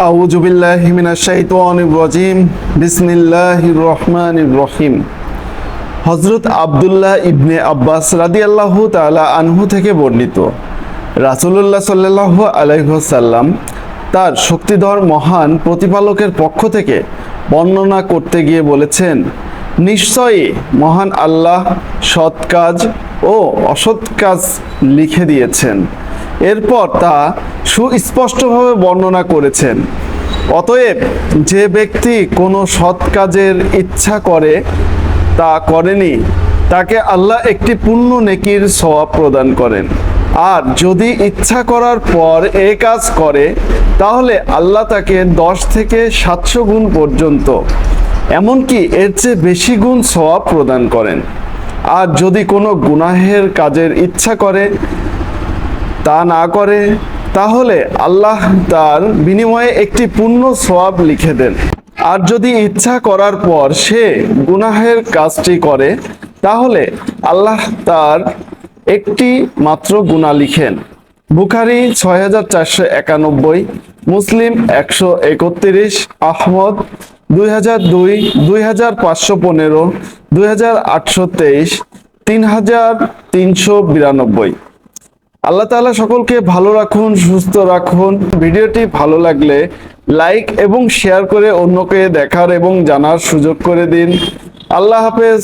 আউযু বিল্লাহি মিনাশ শাইতানির রাজিম। বিসমিল্লাহির রহমানির রহিম। হযরত আব্দুল্লাহ ইবনে আব্বাস রাদিয়াল্লাহু তাআলা আনহু থেকে বর্ণিত, রাসূলুল্লাহ সাল্লাল্লাহু আলাইহি ওয়াসাল্লাম তার শক্তিধর মহান প্রতিপালকের পক্ষ থেকে বর্ণনা করতে গিয়ে বলেছেন, নিশ্চয়ই মহান আল্লাহ সৎ কাজ ও অসৎ কাজ লিখে দিয়েছেন। এরপর তা সুস্পষ্টভাবে বর্ণনা করেছেন। অতএব যে ব্যক্তি কোনো সৎ কাজের ইচ্ছা করে তা করেনি, তাকে আল্লাহ একটি পূর্ণ নেকির সওয়াব প্রদান করেন। আর যদি ইচ্ছা করার পর এ কাজ করে, তাহলে আল্লাহ তাকে 10 থেকে 700 গুণ পর্যন্ত, এমনকি এর চেয়ে বেশি গুণ সওয়াব প্রদান করেন। আর যদি কোনো গুনাহের কাজের ইচ্ছা করে তা না করে, তাহলে আল্লাহ তার বিনিময়ে একটি পূর্ণ সওয়াব লিখে দেন। আর যদি ইচ্ছা করার পর সে গুনাহের কাজটি করে, তাহলে আল্লাহ তার একটি মাত্র গুনাহ লিখেন। বুখারী 6491, মুসলিম 131, আহমদ 2002, 2515, 2823, 3392। আল্লাহ তাআলা সকলকে ভালো রাখুন, সুস্থ রাখুন। ভিডিওটি ভালো লাগলে লাইক এবং শেয়ার করে অন্যকে দেখার এবং জানার সুযোগ করে দিন। আল্লাহ হাফেজ।